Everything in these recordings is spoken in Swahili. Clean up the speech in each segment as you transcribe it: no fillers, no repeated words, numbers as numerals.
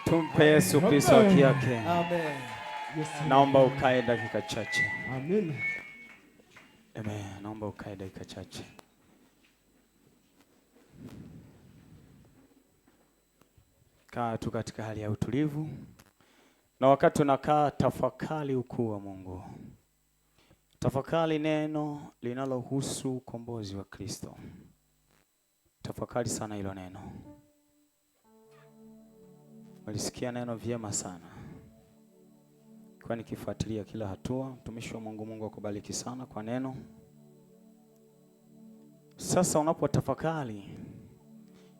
Tumpe Yesu Kristo haki yake. Amen. Naomba ukae dakika chache. Amen. Amen. Naomba ukae dakika chache. Kaa tu katika hali ya utulivu. Na wakati unakaa, tafakari ukuu wa Mungu. Tafakari neno linalohusu ukombozi wa Kristo. Tafakari sana hilo neno. Walisikia neno vyema sana. Kwa nikifuatilia kila hatua, mtumishi wa Mungu akubariki sana kwa neno. Sasa unapotafakari,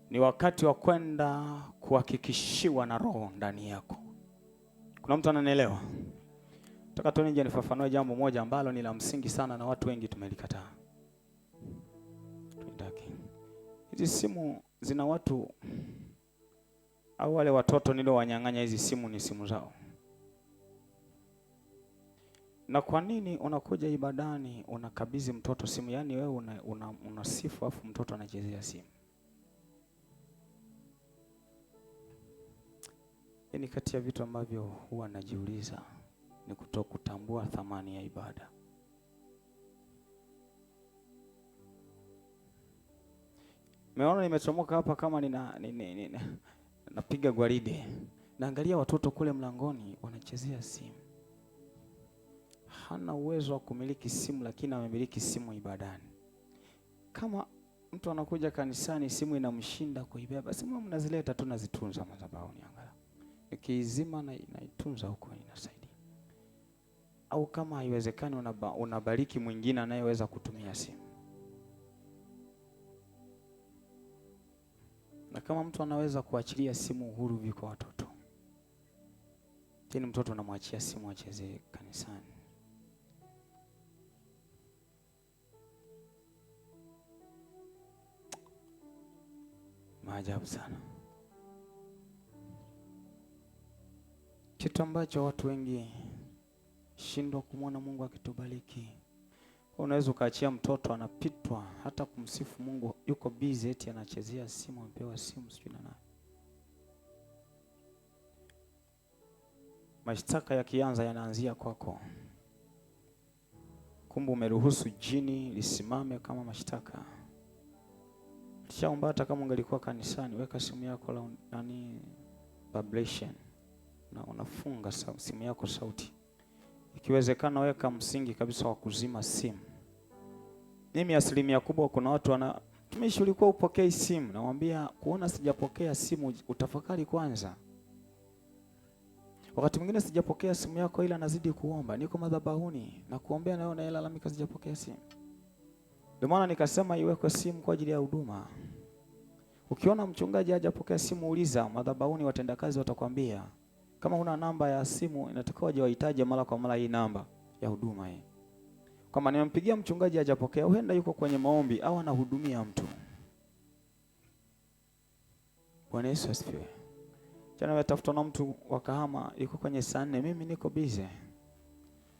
ni wakati wa kwenda kuhakikishiwa na Roho ndani yako. Kuna mtu ananielewa? Nataka tu nije nifafanue jambo moja ambalo ni la msingi sana na watu wengi tumelikataa. Hizi simu zina watu au wale watoto ndio wanyang'anya hizi simu, ni simu zao. Na kwa nini unakuja ibadani unakabidhi mtoto simu? Yaani wewe unasifu afu mtoto anachezea simu. Ni kati ya vitu ambavyo huwa najiuliza, ni kutokutambua thamani ya ibada. Meona nimechomoka hapa kama napiga gwaride. Naangalia watoto kule mlangoni wanachezea simu. Hana uwezo wa kumiliki simu, lakini amemiliki simu ibadani. Kama mtu anakuja kanisani simu inamshinda kuibeba, simu mnazileta tu nazitunza madhabahuni angalau. Nikiizima na naitunza huko inasaidia. Au kama haiwezekani unabariki mwingine anayeweza kutumia simu. Na kama mtu anaweza kuachilia simu uhuru viko watoto. Tena mtoto unamwachia simu acheze kanisani. Maajabu sana. Kitu ambacho watu wengi shindwa kumwona Mungu akitubariki. Unaweza ukaachia mtoto anapitwa hata kumsifu Mungu, yuko busy eti anachezea simu, amepewa simu sijui na nani. Mashtaka yakianza yanaanzia kwako. Kumbe umeruhusu jini lisimame kama mashtaka. Shaomba hata kama ungelikuwa kanisani, weka simu yako la vibration na unafunga simu yako sauti. Ikiwezekana weka msingi kabisa wa kuzima simu. Mimi asilimia kubwa kuna watu tumishi ulikuwa upokei simu, namwambia kuona sijapokea simu utafakari kwanza. Wakati mwingine sijapokea simu yako ila nazidi kuomba, niko madhabahuni na kuombea nayo nailalamika sijapokea simu. Ndio maana nikasema iwekwe simu kwa ajili ya huduma. Ukiona mchungaji hajapokea simu uliza madhabahuni, watendakazi watakwambia. Kama una namba ya simu inatakiwa waje wahitaji mara kwa mara hii namba ya huduma hii. Kama nimempigia mchungaji hajapokea, huenda yuko kwenye maombi au anahudumia mtu. Bwana Yesu asifiwe. Jana nimetafuta na mtu wa Kahama yuko kwenye saa 4, mimi niko busy.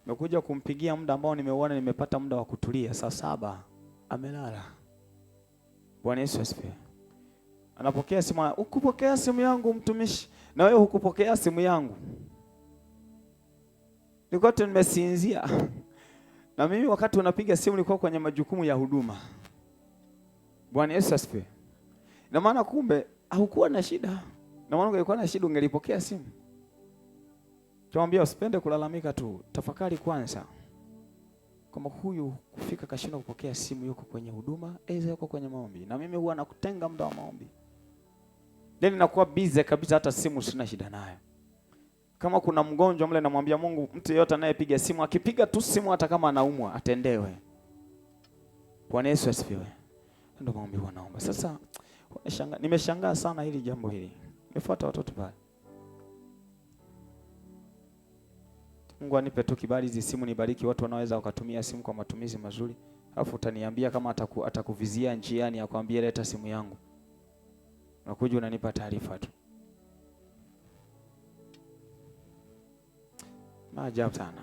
Nimekuja kumpigia muda ambao nimeuona nimepata muda wa kutulia, saa 7 amelala. Bwana Yesu asifiwe. Anapokea simu, ukupokea simu yangu mtumishi, na wewe hukupokea simu yangu. Nilikuwa nimesinzia. Na mimi wakati unapiga simu nilikuwa kwenye majukumu ya huduma. Bwana Yesu asifiwe. Na maana kumbe haukuwa na shida. Na maana ungekuwa na shida ungelipokea simu. Tuambia usipende kulalamika tu, tafakari kwanza. Kama huyu kufika kashinda kupokea simu, yuko kwenye huduma, yuko kwenye maombi. Na mimi huwa nakutenga muda wa maombi. Then nakuwa busy kabisa, hata simu sina shida nayo. Kama kuna mgonjwa mle namwambia Mungu, mtu yeyote anayepiga simu akipiga tu simu hata kama anaumwa atendewe. Bwana Yesu asifiwe. Ndio maombi wanaomba. Sasa nimeshangaa sana hili jambo hili. Nimefuata watoto pale. Mungu anipe tu kibali hizi simu nibariki watu wanaweza wakatumia simu kwa matumizi mazuri. Alafu utaniambia kama atakuvizia njiani akwambie leta simu yangu. Unakuja unanipa taarifa tu. Maajabu sana.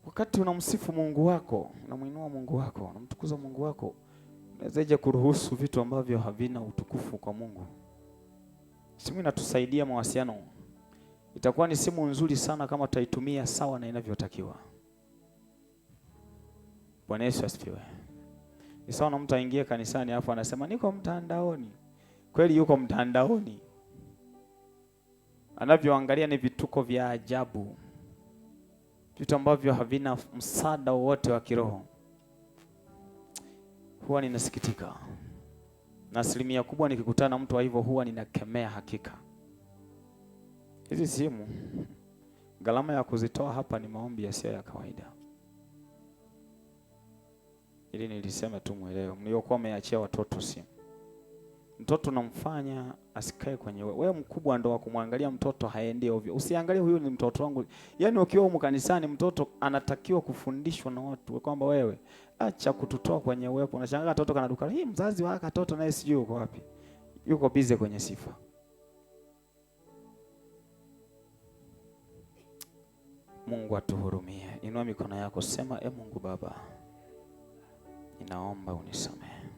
Wakati unamsifu Mungu wako, unamuinua Mungu wako, unamtukuza Mungu wako, unawezaje kuruhusu vitu ambavyo havina utukufu kwa Mungu? Simu inatusaidia mawasiliano. Itakuwa ni simu nzuri sana kama tutaitumia sawa na inavyotakiwa. Bwana Yesu asifiwe. Ni sawa na mtu aingie kanisani hapo anasema niko mtandaoni. Kweli yuko mtandaoni. Anavyoangalia ni vituko vya ajabu. Vitu ambavyo havina msaada wowote wa kiroho. Huwa ninasikitika. Na asilimia kubwa nikikutana na mtu wa hivyo huwa ninakemea hakika. Hizi simu gharama ya kuzitoa hapa ni maombi yasiyo ya kawaida. Ili nilisema tu muelewe, mliokuwa mmeachia watoto simu. Mtoto unamfanya asikae kwenye wewe mkubwa ndo wa kumwangalia mtoto haendi ovyo. Usiangalie huyu ni mtoto wangu. Yaani ukiwa huko kanisani mtoto anatakiwa kufundishwa na watu kwamba wewe acha kututoa kwenye uwepo. Unashangaa mtoto kanaduka. Hii mzazi wake mtoto naye sijui uko wapi. Yuko busy kwenye sifa. Mungu atuhurumie. Inua mikono yako sema Mungu Baba. Ninaomba unisamehe.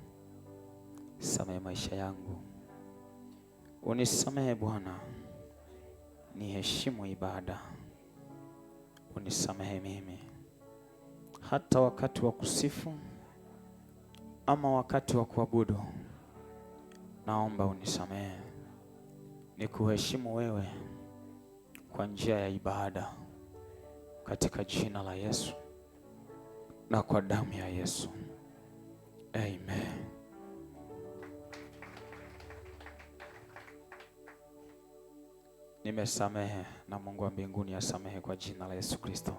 Samehe maisha yangu. Unisamehe Bwana. Niheshimu ibada. Unisamehe mimi. Hata wakati wa kusifu ama wakati wa kuabudu. Naomba unisamehe. Nikuheshimu wewe kwa njia ya ibada. Katika jina la Yesu. Na kwa damu ya Yesu. Amen. Nimesamehe na Mungu wa mbinguni asamehe kwa jina la Yesu Kristo.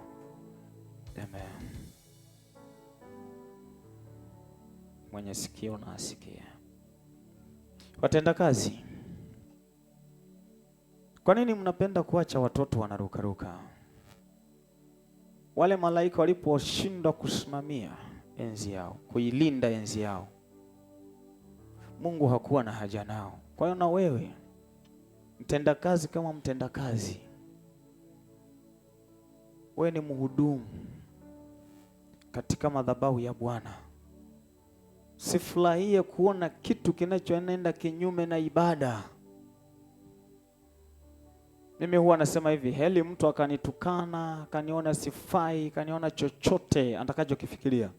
Amen. Mwenye sikio na asikie. Watenda kazi, kwa nini mnapenda kuacha watoto wanarukaruka? Wale malaika waliposhindwa kusimamia enzi yao, kuilinda enzi yao, Mungu hakuwa na haja nao. Kwa hiyo na wewe mtenda kazi kama mtenda kazi, wewe ni mhudumu katika madhabahu ya Bwana. Sifurahie kuona kitu kinachoenda kinyume na ibada. Mimi huwa nasema hivi, heli mtu akanitukana, akaniona sifai, akaniona chochote atakachokifikiria,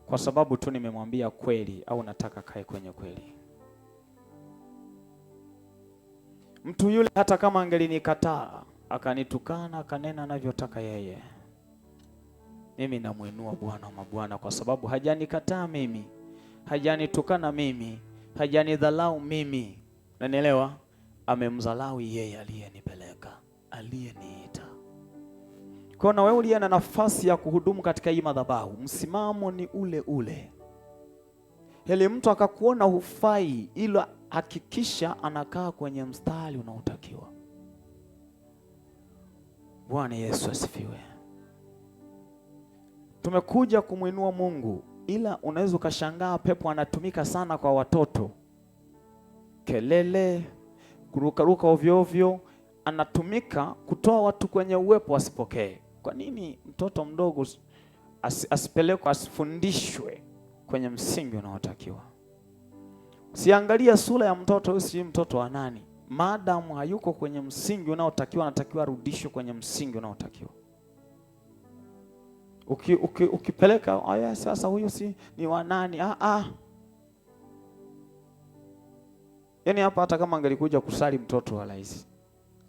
kwa sababu tu nimemwambia kweli au nataka kae kwenye kweli. Mtu yule hata kama angelinikataa, akanitukana, akanena anavyotaka yeye, mimi namuinua Bwana wa mabwana, kwa sababu hajanikataa mimi, hajanitukana mimi, hajanidhalau mimi. Unanielewa? Amemdhalau yeye aliyenipeleka, aliyeniita. Kwa na wewe uliye na nafasi ya kuhudumu katika hii madhabahu, msimamo ni ule ule. Heli mtu akakuona hufai, ila hakikisha anakaa kwenye mstari unaotakiwa. Bwana Yesu asifiwe. Tumekuja kumuinua Mungu, ila unaweza ukashangaa pepo anatumika sana kwa watoto. Kelele, kurukaruka ovyo ovyo, anatumika kutoa watu kwenye uwepo wasipokee. Kwa nini mtoto mdogo asipelekwe, asifundishwe kwenye msingi unaotakiwa? Siangalia sura ya mtoto, si mtoto wa nani. Maadamu hayuko kwenye msingi unaotakiwa, anatakiwa arudishwe kwenye msingi unaotakiwa. Ukipeleka aya sasa huyu si ni wa nani? Yaani hapa hata kama angelikuja kusali mtoto wa rais,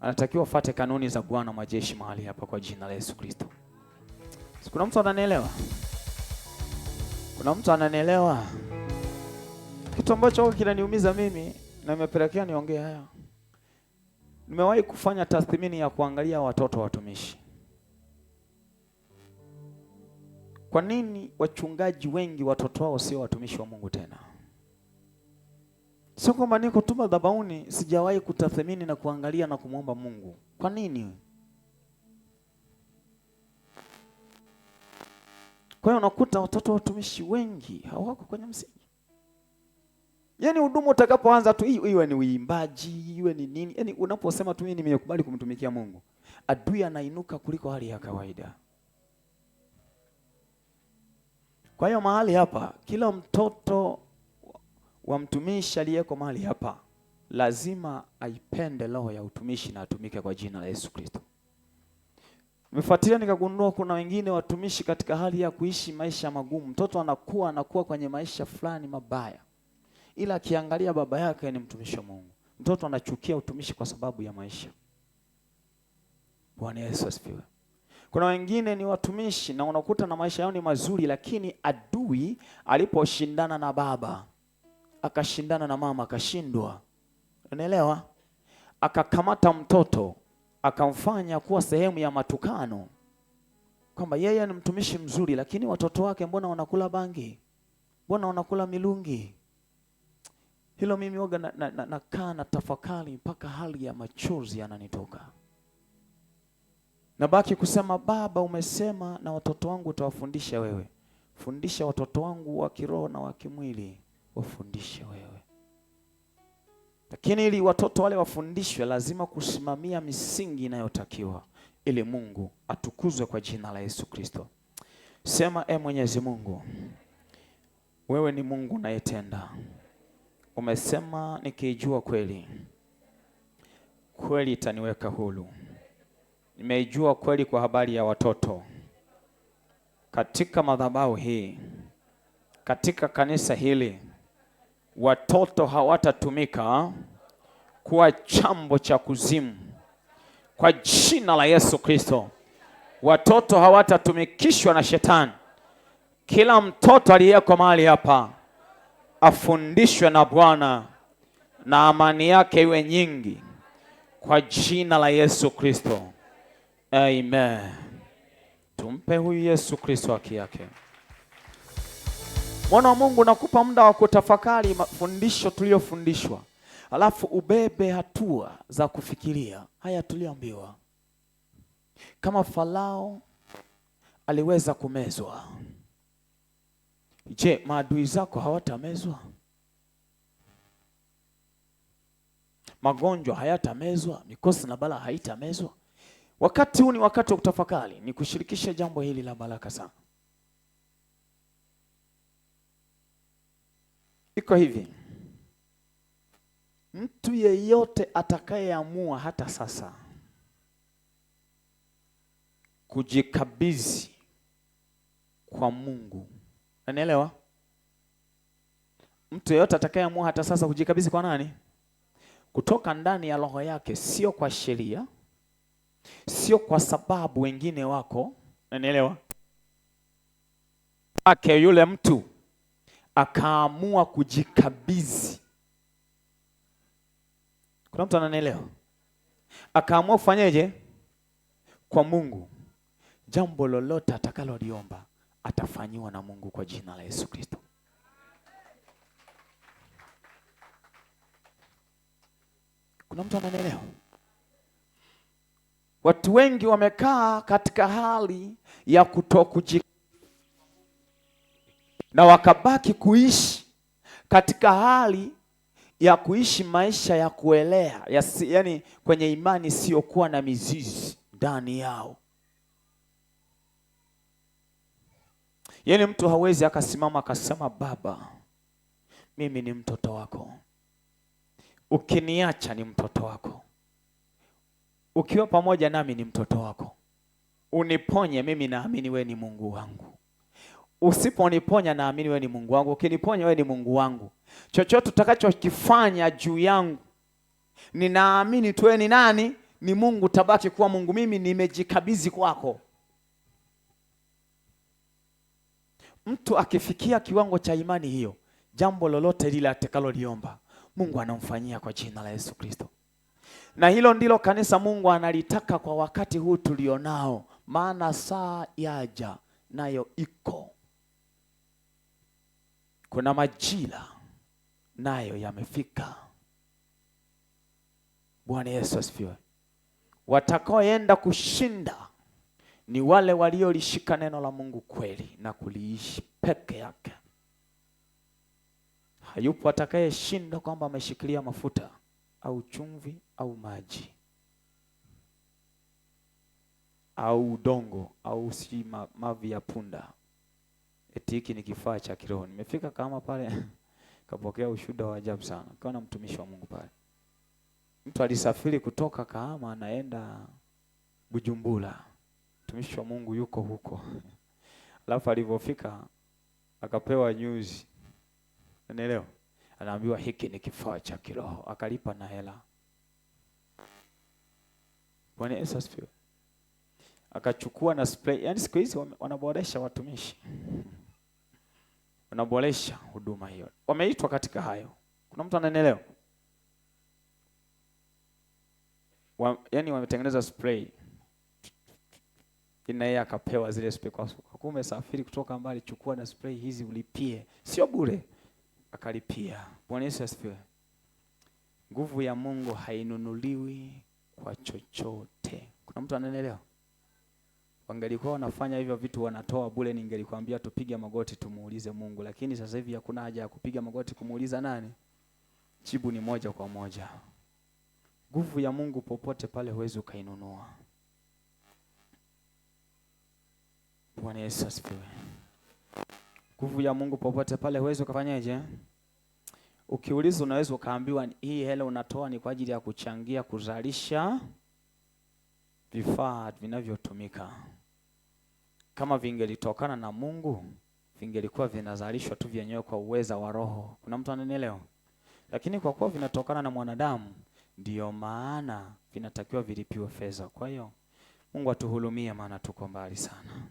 anatakiwa fuate kanuni za Bwana majeshi mahali hapa kwa jina la Yesu Kristo. Kuna mtu ananielewa? Kuna mtu ananielewa? Kitu ambacho kinaniumiza mimi na nimepelekea niongee haya. Nimewahi kufanya tathmini ya kuangalia watoto watumishi. Kwa nini wachungaji wengi watoto wao sio watumishi wa Mungu tena? Sio kwamba niko tu madhabahuni sijawahi kutathmini na kuangalia na kumwomba Mungu. Kwa nini? Kwa hiyo unakuta watoto watumishi wengi hawako kwenye msingi. Yaani huduma utakapoanza tu, iwe ni uimbaji, iwe ni nini, yaani unaposema tu mimi nimekubali kumtumikia Mungu, adui anainuka kuliko hali ya kawaida. Kwa hiyo mahali hapa, kila mtoto wa mtumishi aliyeko mahali hapa lazima aipende roho ya utumishi na atumike kwa jina la Yesu Kristo. Nimefuatilia nikagundua kuna wengine watumishi katika hali ya kuishi maisha magumu. Mtoto anakuwa kwenye maisha fulani mabaya, ila akiangalia baba yake ni mtumishi wa Mungu. Mtoto anachukia utumishi kwa sababu ya maisha. Bwana Yesu asifiwe. Kuna wengine ni watumishi na unakuta na maisha yao ni mazuri, lakini adui aliposhindana na baba, akashindana na mama, akashindwa. Unaelewa? Akakamata mtoto, akamfanya kuwa sehemu ya matukano, kwamba yeye ni mtumishi mzuri, lakini watoto wake mbona wanakula bangi, mbona wanakula milungi. Hilo mimi oga nakaa na tafakari mpaka hali ya machozi yananitoka. Nabaki kusema, Baba, umesema na watoto wangu utawafundisha wewe. Fundisha watoto wangu wa kiroho na wa kimwili, wafundishe wewe. Lakini ili watoto wale wafundishwe, lazima kusimamia misingi inayotakiwa ili Mungu atukuzwe kwa jina la Yesu Kristo. Sema, Mwenyezi Mungu, wewe ni Mungu unayetenda. Umesema nikijua kweli, kweli itaniweka huru. Nimeijua kweli kwa habari ya watoto katika madhabahu hii, katika kanisa hili. Watoto hawatatumika kuwa chambo cha kuzimu kwa jina la Yesu Kristo. Watoto hawatatumikishwa na shetani. Kila mtoto aliyeko mahali hapa afundishwe na Bwana na amani yake iwe nyingi kwa jina la Yesu Kristo. Amen. Tumpe huyu Yesu Kristo haki yake. Mwana wa Mungu, nakupa muda wa kutafakari mafundisho tuliyofundishwa, alafu ubebe hatua za kufikiria haya tuliyoambiwa. Kama Farao aliweza kumezwa, je, maadui zako hawatamezwa? Magonjwa hayatamezwa? Mikosi na balaa haitamezwa? Wakati huu ni wakati wa kutafakari. Ni kushirikisha jambo hili la baraka sana. Iko hivi, mtu yeyote atakayeamua hata sasa kujikabidhi kwa Mungu, unanielewa? Mtu yeyote atakayeamua hata sasa kujikabidhi kwa nani? Kutoka ndani ya roho yake, sio kwa sheria, sio kwa sababu wengine wako, unanielewa? Ake yule mtu akaamua kujikabidhi. Kuna mtu ananielewa? Akaamua kufanyeje? Kwa Mungu. Jambo lolote atakaloliomba atafanyiwa na Mungu kwa jina la Yesu Kristo. Kuna mtu ananielewa? Watu wengi wamekaa katika hali ya kutokujikabidhi na wakabaki kuishi katika hali ya kuishi maisha ya kuelea, yani kwenye imani isiyokuwa na mizizi ndani yao. Yani mtu hawezi akasimama akasema, Baba, mimi ni mtoto wako, ukiniacha ni mtoto wako, ukiwa pamoja nami ni mtoto wako, uniponye, mimi naamini wewe ni Mungu wangu, usiponiponya naamini wewe ni Mungu wangu, ukiniponya wewe ni Mungu wangu, chochote utakachokifanya juu yangu ninaamini tu wewe ni nani? Ni Mungu, tabaki kuwa Mungu, mimi nimejikabidhi kwako. Mtu akifikia kiwango cha imani hiyo, jambo lolote lile atakaloliomba Mungu anamfanyia kwa jina la Yesu Kristo. Na hilo ndilo kanisa Mungu analitaka kwa wakati huu tulionao, maana saa yaja nayo iko. Kuna majira nayo yamefika. Bwana Yesu asifiwe. Watakaoenda kushinda ni wale waliolishika neno la Mungu kweli na kuliishi peke yake. Hayupo atakayeshinda kwamba ameshikilia mafuta au chumvi au maji au udongo au si mavi ya punda. Eti hiki ni kifaa cha kiroho. Nimefika kama pale kapokea ushuhuda wa ajabu sana. Kaona mtumishi wa Mungu pale. Mtu alisafiri kutoka Kahama anaenda Bujumbura. Mtumishi wa Mungu yuko huko. Alafu alipofika akapewa news. Unaelewa? Anaambiwa hiki ni kifaa cha kiroho. Akalipa na hela. Bwana Yesu asifiwe. Akachukua na spray. Yaani siku hizi wanaboresha watumishi. Wanaboresha huduma hiyo. Wameitwa katika hayo. Kuna mtu ananielewa? Yaani wametengeneza spray. Ina yeye akapewa zile spray kwa kumbe safiri kutoka mbali, chukua na spray hizi ulipie. Sio bure. Akalipia. Bwana Yesu asifiwe. Nguvu ya Mungu hainunuliwi kwa chochote. Kuna mtu ananielewa? Wangelikuwa wanafanya hivyo vitu wanatoa bure, ningelikwambia tupige magoti tumuulize Mungu, lakini sasa hivi hakuna haja ya kupiga magoti kumuuliza nani. Jibu ni moja kwa moja. Nguvu ya Mungu popote pale huwezi ukainunua. Bwana Yesu asifiwe. Nguvu ya Mungu popote pale huwezi ukafanyaje? Ukiuliza unaweza ukaambiwa hii hela unatoa ni kwa ajili ya kuchangia kuzalisha vifaa vinavyotumika. Kama vingelitokana na Mungu, vingelikuwa vinazalishwa tu vyenyewe kwa uweza wa Roho. Kuna mtu ananielewa? Lakini kwa kuwa vinatokana na mwanadamu, ndio maana vinatakiwa vilipiwe fedha. Kwa hiyo Mungu atuhurumie, maana tuko mbali sana.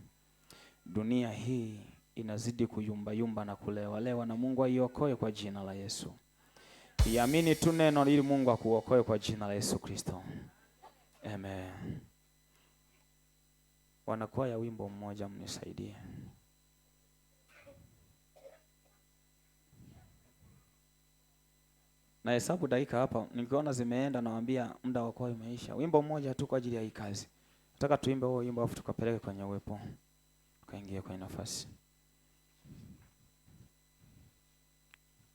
Dunia hii inazidi kuyumba yumba na kulewa, na Mungu aiokoe kwa jina la Yesu. Iamini tu neno ili Mungu akuokoe kwa jina la Yesu Kristo. Amen. Wanakuwa ya wimbo mmoja mnisaidie. Na hesabu dakika hapa, nikiona zimeenda nawaambia muda wako umeisha. Wimbo mmoja tu kwa ajili ya hii kazi. Nataka tuimbe huo wimbo afu tukapeleke kwenye uwepo. Tukaingie kwenye nafasi.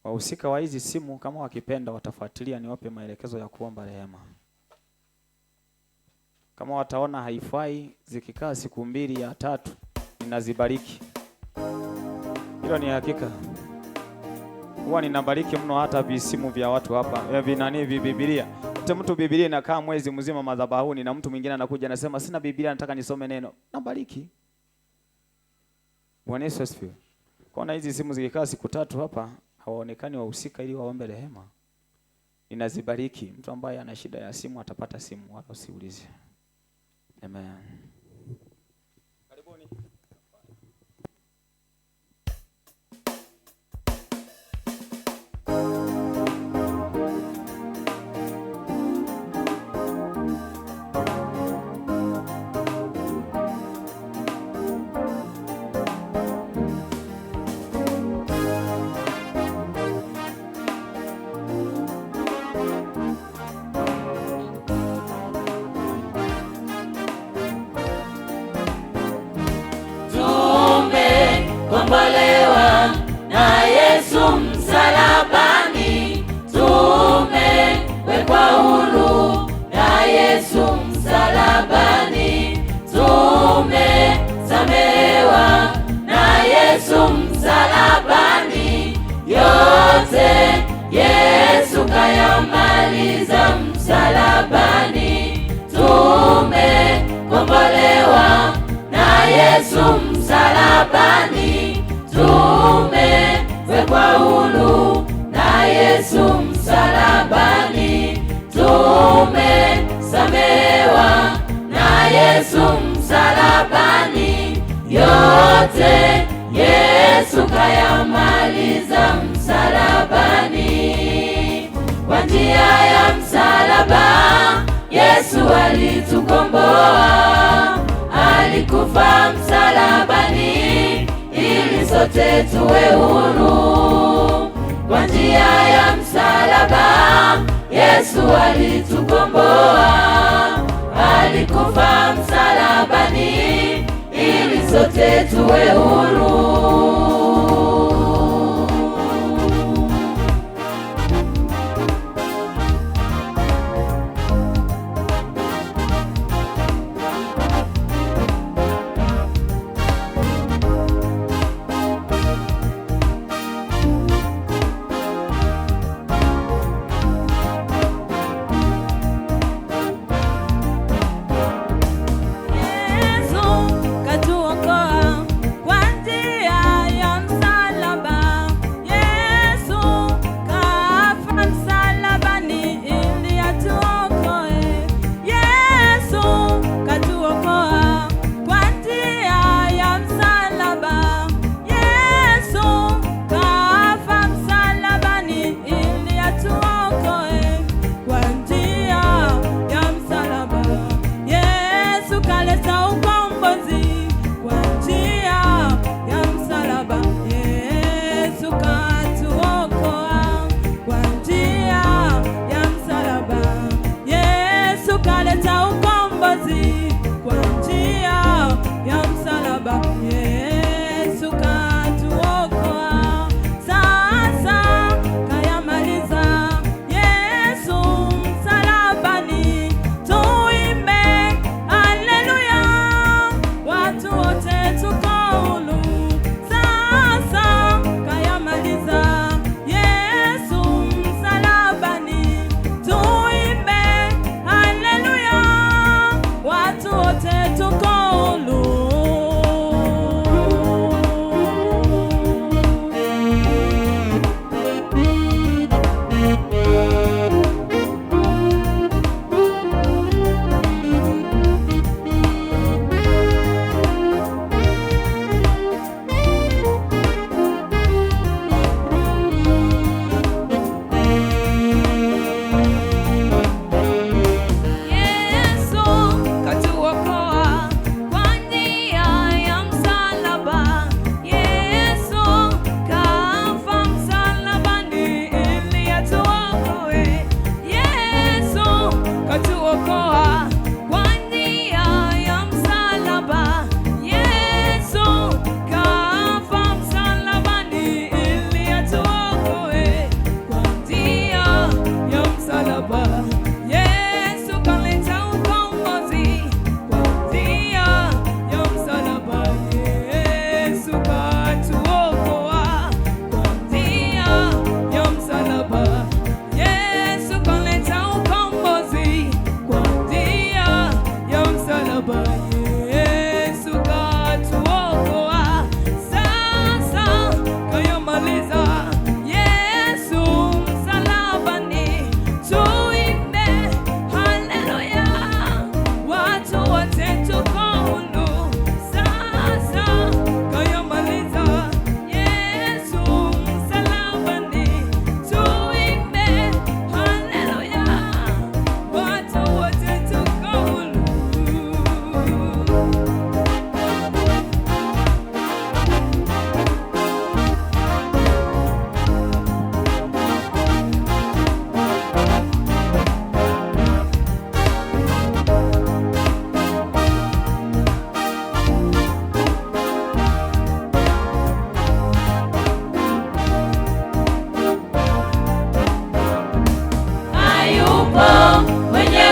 Wahusika wa hizi simu kama wakipenda watafuatilia niwape maelekezo ya kuomba rehema. Kama wataona haifai zikikaa siku 2 ya 3 ninazibariki. Hilo ni hakika. Huwa ninabariki mno hata visimu vya watu hapa. Vinani Biblia. Hata mtu Biblia inakaa mwezi mzima madhabahuni na mtu mwingine anakuja anasema sina Biblia nataka nisome neno. Nabariki. Bwana Yesu asifiwe. Kwa hizi simu zikikaa siku 3 hapa hawaonekani wahusika ili waombe rehema. Ninazibariki. Mtu ambaye ana shida ya simu atapata simu, wala usiulize. Amen. Karibuni. Kombolewa na Yesu msalabani, tumewekwa huru na Yesu msalabani, tumesamehewa na Yesu msalabani, yote Yesu kayamaliza msalabani, tumekombolewa na Yesu msalabani, tumewekwa huru na Yesu msalabani, tumesamehewa na Yesu msalabani, yote Yesu kayamaliza msalabani. Kwa njia ya msalaba Yesu alitukomboa, alikufa msalabani ili sote tuwe huru. Kwa njia ya msalaba Yesu alitukomboa, alikufa msalabani ili sote tuwe huru.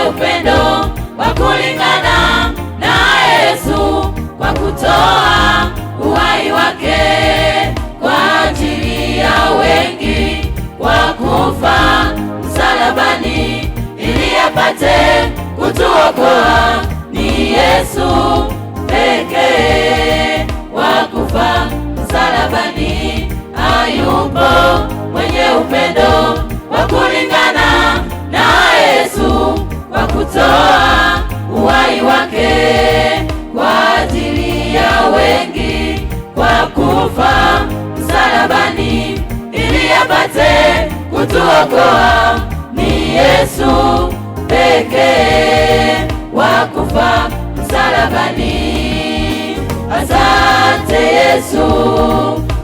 upendo wa kulingana na Yesu, kwa kutoa uhai wake kwa ajili ya wengi, kwa kufa msalabani ili apate kutuokoa. Ni Yesu pekee wa kufa msalabani, hayupo mwenye upendo wa kulingana na Yesu, kwa kutoa uhai wake kwa ajili ya wengi, kwa kufa msalabani ili apate kutuokoa. Ni Yesu pekee wa kufa msalabani. Asante Yesu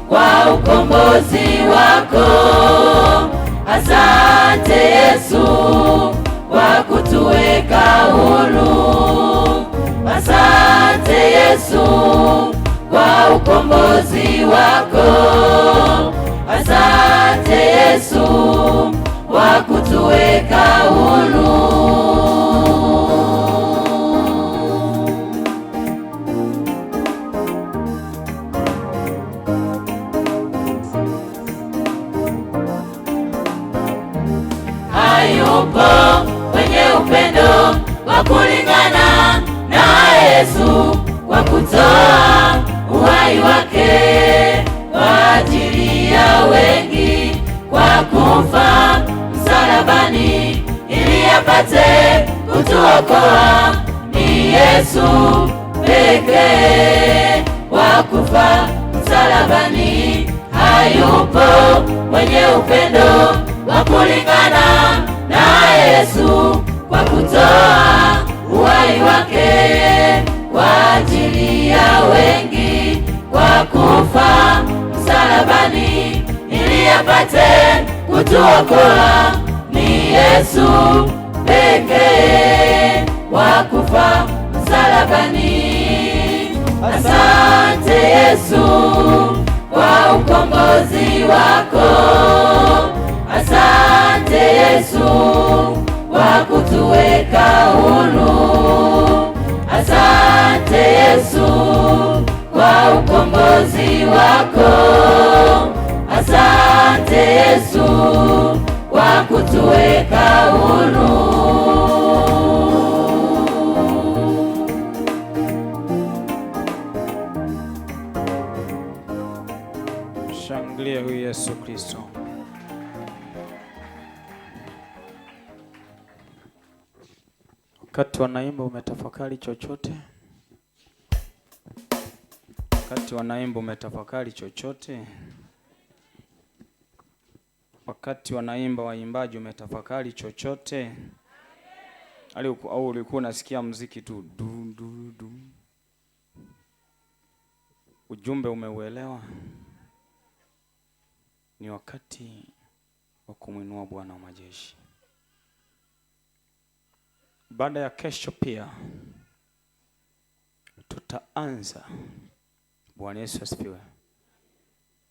kwa ukombozi wako. Asante Yesu kwa kutuweka huru. Asante Yesu kwa ukombozi wako. Asante Yesu kwa kutuweka huru. Hayupo mwenye upendo wa kulingana na Yesu, kwa kutoa uhai wake kwa ajili ya wengi, kwa kufa msalabani ili apate kutuokoa. Ni Yesu pekee wa kufa msalabani, hayupo mwenye upendo wa kulingana na Yesu, kwa kutoa uhai wake kwa ajili ya wengi, kwa kufa msalabani ili apate kutuokoa. Ni Yesu pekee wa kufa msalabani. Asante Yesu kwa ukombozi wako. Asante Yesu kwa kutuweka huru. Asante Yesu kwa ukombozi wako. Asante Yesu kwa kutuweka huru. Shangilia huyu Yesu Kristo. Wakati wanaimba umetafakari chochote? Wakati wanaimba umetafakari chochote? Wakati wanaimba waimbaji umetafakari chochote? Au ulikuwa unasikia muziki tu du du du? Ujumbe umeuelewa? Ni wakati wa kumwinua Bwana wa majeshi. Baada ya kesho pia tutaanza, Bwana Yesu asifiwe,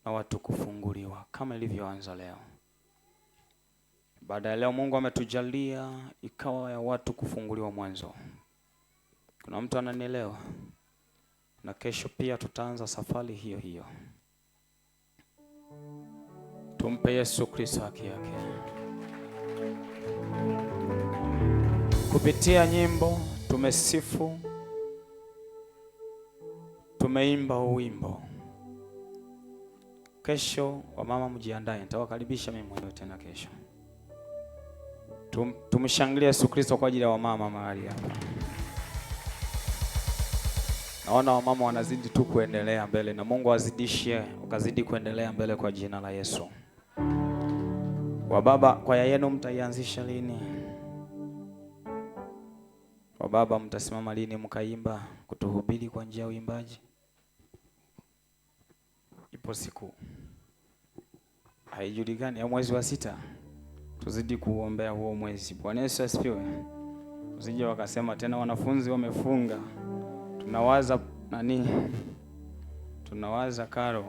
na watu kufunguliwa kama ilivyoanza leo. Baada ya leo Mungu ametujalia ikawa ya watu kufunguliwa mwanzo. Kuna mtu ananielewa? Na kesho pia tutaanza safari hiyo hiyo. Tumpe Yesu Kristo haki yake. Kupitia nyimbo tumesifu, tumeimba wimbo. Kesho wamama mjiandae, nitawakaribisha mimi mwenyewe tena kesho. Tumshangilie Yesu Kristo kwa ajili ya wamama mahali hapa. Naona wamama wanazidi tu kuendelea mbele, na Mungu azidishie ukazidi kuendelea mbele kwa jina la Yesu. Wababa, kwaya yenu mtaianzisha lini? Wababa, mtasimama lini mkaimba kutuhubiri kwa njia ya uimbaji? Ipo siku haijulikani ya mwezi wa 6. Tuzidi kuombea huo mwezi. Bwana Yesu asifiwe. Usije wakasema tena wanafunzi wamefunga. Tunawaza nani? Tunawaza karo.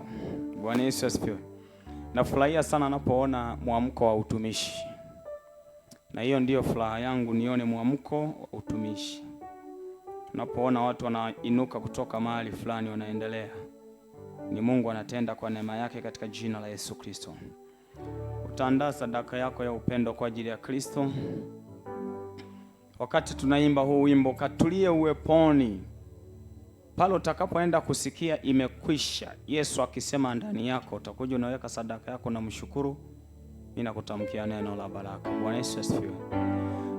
Bwana Yesu asifiwe. Nafurahia sana napoona mwamko wa utumishi. Na hiyo ndiyo furaha yangu, nione mwamko wa utumishi. Unapoona watu wanainuka kutoka mahali fulani wanaendelea, ni Mungu anatenda kwa neema yake katika jina la Yesu Kristo. Utaandaa sadaka yako ya upendo kwa ajili ya Kristo. Wakati tunaimba huu wimbo, katulie uweponi, pale utakapoenda kusikia imekwisha, Yesu akisema ndani yako, utakuja unaweka sadaka yako na mshukuru. Mimi nakutamkia neno la baraka. Bwana Yesu asifiwe.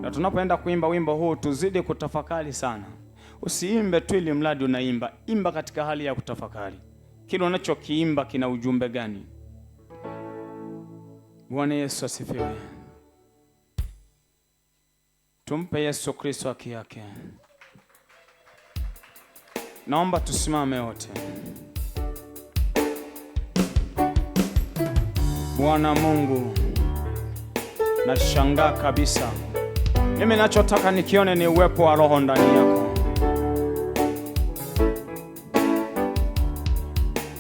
Na tunapoenda kuimba wimbo huu, tuzidi kutafakari sana. Usiimbe tu ili mradi unaimba, imba katika hali ya kutafakari. Kile unachokiimba kina ujumbe gani? Bwana Yesu asifiwe. Tumpe Yesu Kristo haki yake. Naomba tusimame wote. Bwana Mungu, nashangaa kabisa. Mimi nachotaka nikione ni uwepo wa Roho ndani yako.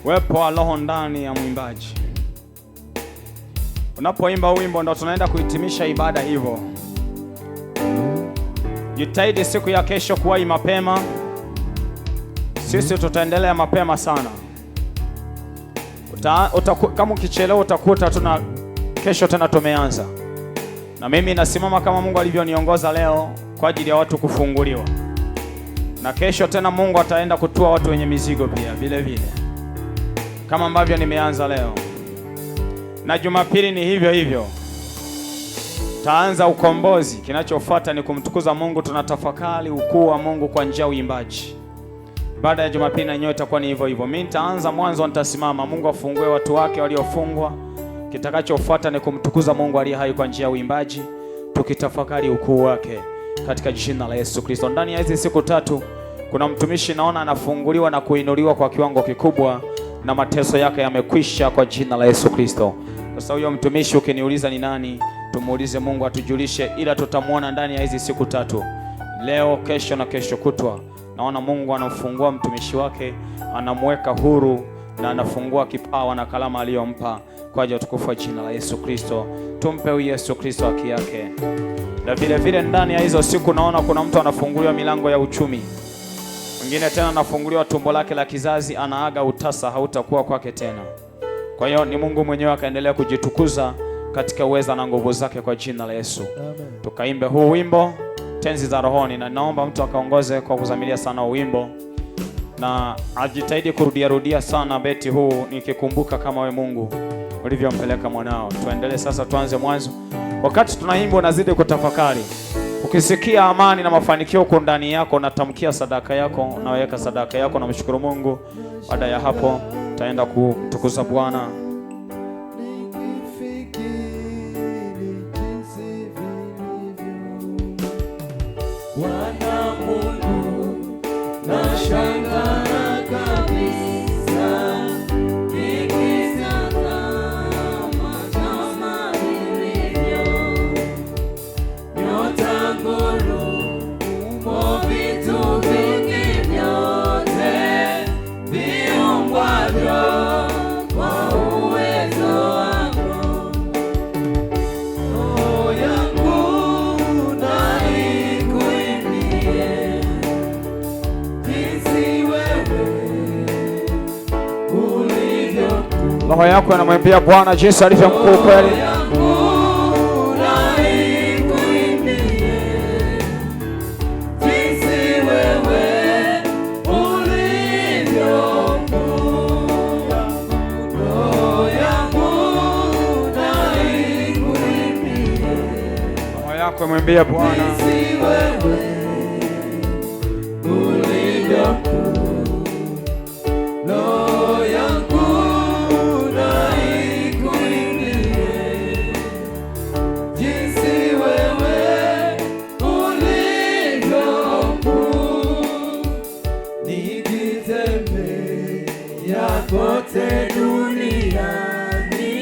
Uwepo wa Roho ndani ya mwimbaji. Unapoimba wimbo ndo tunaenda kuhitimisha ibada hivyo. Jitahidi siku ya kesho kuwahi mapema. Sisi tutaendelea mapema sana. Kama ukichelewa utakuta tuna kesho tena tumeanza. Na mimi nasimama kama Mungu alivyoniongoza leo kwa ajili ya watu kufunguliwa. Na kesho tena Mungu ataenda kutua watu wenye mizigo pia vile vile, kama ambavyo nimeanza leo. Na Jumapili ni hivyo hivyo. Taanza ukombozi. Kinachofuata ni kumtukuza Mungu. Tunatafakari ukuu wa Mungu kwa njia ya uimbaji. Baada ya Jumapili na nyote itakuwa ni hivyo hivyo. Mimi nitaanza mwanzo, nitasimama. Mungu afungue watu wake waliofungwa. Kitakachofuata ni kumtukuza Mungu aliye hai kwa njia ya uimbaji, tukitafakari ukuu wake katika jina la Yesu Kristo. Ndani ya hizi siku tatu kuna mtumishi naona anafunguliwa na kuinuliwa kwa kiwango kikubwa, na mateso yake yamekwisha kwa jina la Yesu Kristo. Sasa huyo mtumishi ukiniuliza ni nani, tumuulize Mungu atujulishe, ila tutamuona ndani ya hizi siku tatu. Leo, kesho na kesho kutwa. Naona Mungu anafungua mtumishi wake, anamweka huru na anafungua kipawa na kalama aliyompa kwa ajili ya utukufu wa jina la Yesu Kristo. Tumpe huyu Yesu Kristo haki yake. Na vile vile ndani ya hizo siku naona kuna mtu anafunguliwa milango ya uchumi. Mwingine tena anafunguliwa tumbo lake la kizazi, anaaga utasa hautakuwa kwake tena. Kwa hiyo ni Mungu mwenyewe akaendelea kujitukuza katika uweza na nguvu zake kwa jina la Yesu. Amen. Tukaimbe huu wimbo tenzi za rohoni, na naomba mtu akaongoze kwa kuzamilia sana wimbo, na ajitahidi kurudia sana beti huu, nikikumbuka kama we Mungu ulivyompeleka mwanao. Tuendelee sasa, tuanze mwanzo. Wakati tunaimba unazidi kutafakari. Ukisikia amani na mafanikio huko ndani yako, natamkia sadaka yako, naweka sadaka yako na mshukuru Mungu. Baada ya hapo taenda kumtukuza Bwana. Bwana Mungu, nashangaa kabisa nikitazama kama vilivyo nyota ngurumo, vitu vingi vyote viumbwavyo kwa uwezo wako. Roho yangu na ikuimbie jinsi wewe ulivyo mkuu. Roho yako inamwimbia Bwana jinsi alivyo mkuu kweli. Mwambie Bwana roho yangu na ikuimbie jinsi wewe ulivyo mkuu. Nikitembea kote duniani,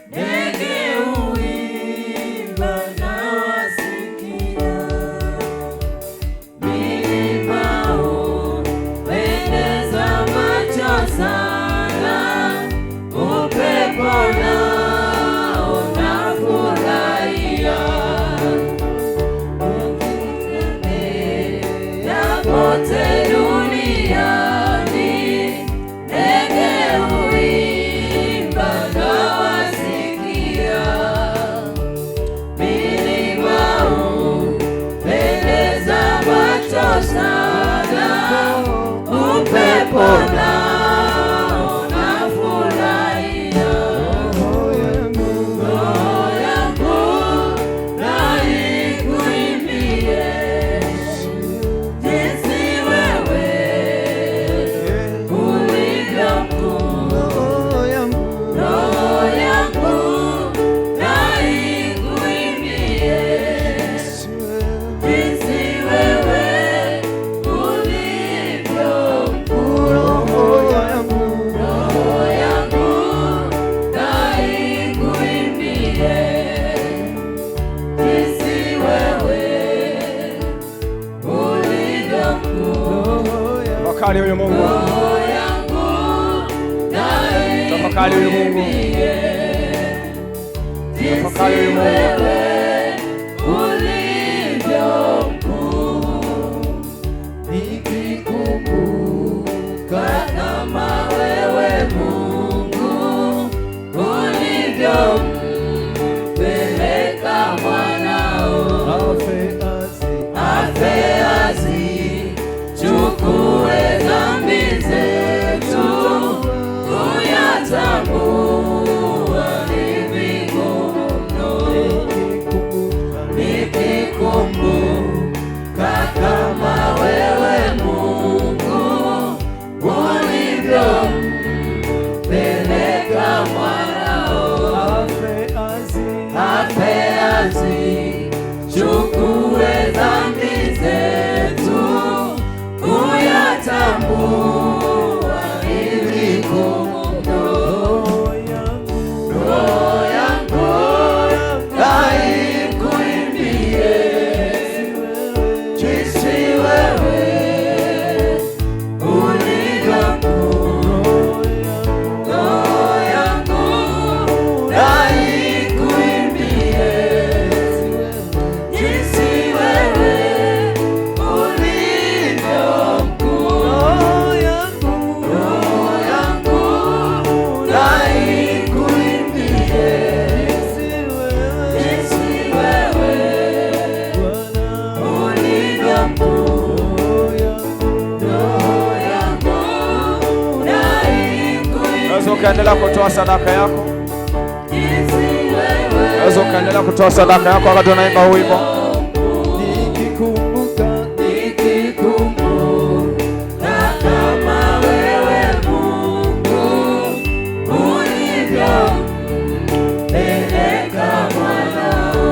ndege huimba na wasikia. Tafakari huyu Mungu, tafakari huyu Mungu, tafakari huyu Mungu. Nikikumbuka kama wewe Mungu ulivyompeleka mwanao afe azichukue dhambi zetu, kuyatambua ni vigumu mno. Nikikumbuka kama wewe Mungu ulivyompeleka mwanao afe azichukue dhambi zetu, kuyatambua ni vigumu mno. Roho yangu na ikuimbie jinsi wewe ulivyo mkuu. Roho yangu na ikuimbie jinsi wewe ulivyo mkuu. Roho yangu na ikuimbie jinsi wewe ulivyo mkuu. Unaweza ukaendelea kutoa sadaka yako, unaweza ukaendelea kutoa sadaka yako wakati unaimba huu wimbo. Nikikumbuka kama wewe Mungu ulivyompeleka mwanao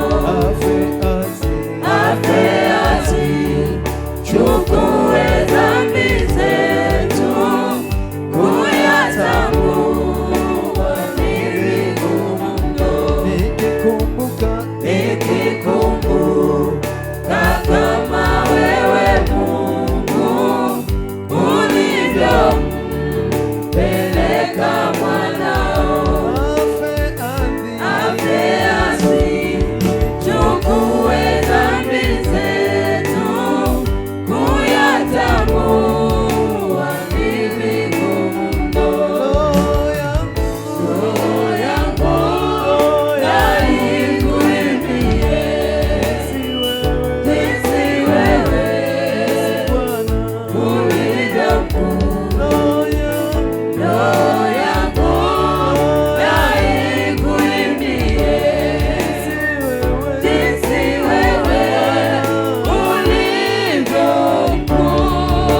afe azichukue dhambi zetu, kuyatambua ni vigumu mno. Nikikumbuka kama wewe Mungu ulivyompeleka mwanao afe azichukue dhambi zetu, kuyatambua ni vigumu mno. Roho yangu na ikuimbie jinsi wewe ulivyo mkuu. Roho yangu na ikuimbie jinsi wewe ulivyo mkuu.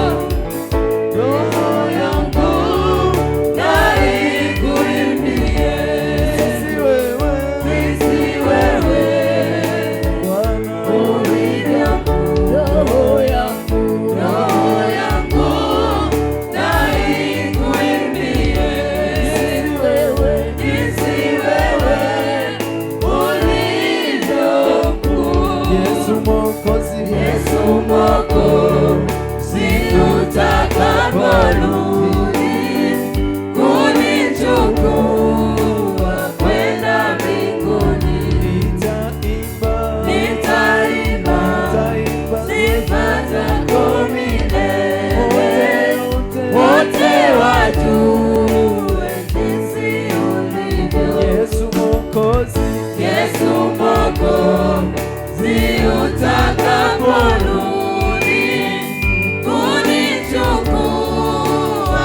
Roho yangu na ikuimbie jinsi wewe ulivyo mkuu. Roho yangu na ikuimbie jinsi wewe ulivyo mkuu. Yesu Mwokozi, utakaporudi kunichukua kwenda mbinguni, nitaimba sifa zako milele, wote wajue jinsi ulivyo. Yesu Mwokozi, utakaporudi kunichukua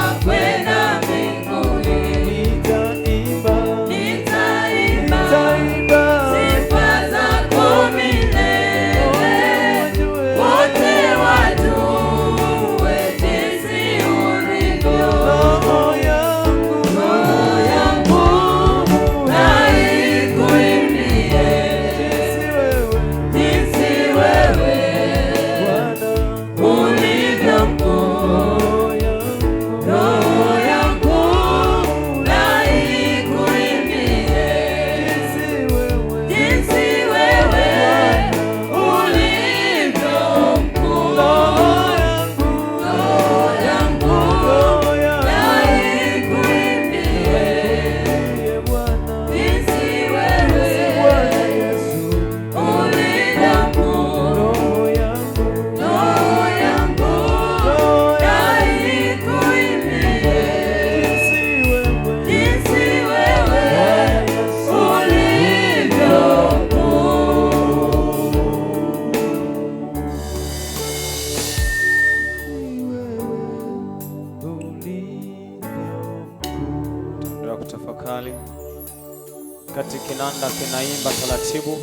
kinanda kinaimba taratibu,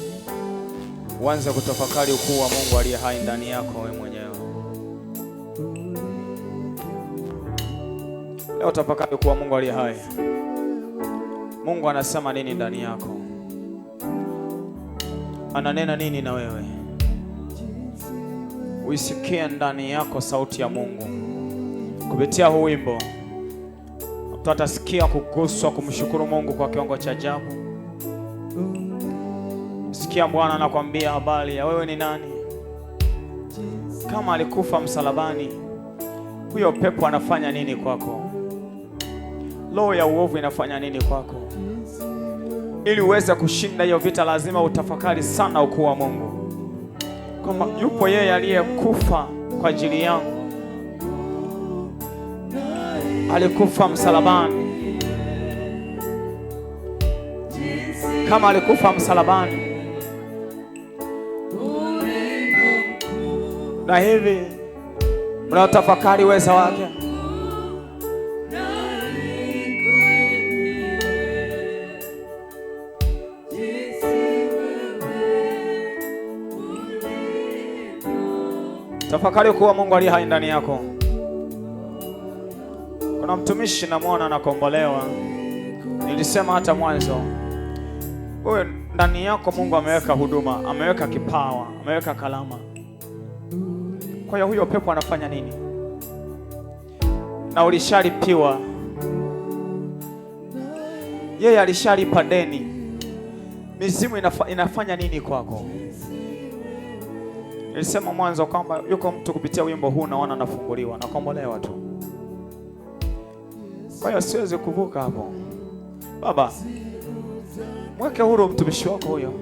uanze kutafakari ukuu wa Mungu aliye hai ndani yako wewe mwenyewe. Leo tafakari ukuu wa Mungu aliye hai. Mungu anasema nini ndani yako? Ananena nini na wewe? Uisikie ndani yako sauti ya Mungu kupitia huu wimbo. Mtu atasikia kuguswa, kumshukuru Mungu kwa kiwango cha ajabu. Sikia Bwana anakuambia habari ya wewe ni nani. Kama alikufa msalabani, huyo pepo anafanya nini kwako? Roho ya uovu inafanya nini kwako? Ili uweze kushinda hiyo vita, lazima utafakari sana ukuu wa Mungu, kwamba yupo yeye aliyekufa kwa ajili yangu. Alikufa msalabani. Kama alikufa msalabani, na hivi mnatafakari uweza wake, tafakari kuwa Mungu aliye hai ndani yako. Kuna mtumishi namwona anakombolewa. Nilisema hata mwanzo, wewe ndani yako Mungu ameweka huduma, ameweka kipawa, ameweka kalama. Kwa hiyo huyo pepo anafanya nini? Na ulishalipiwa. Yeye alishalipa deni. Mizimu inafanya nini kwako? Nilisema mwanzo kwamba yuko mtu kupitia wimbo huu naona anafunguliwa, nakombolewa tu. Kwa hiyo siwezi kuvuka hapo. Baba, mweke huru mtumishi wako huyo.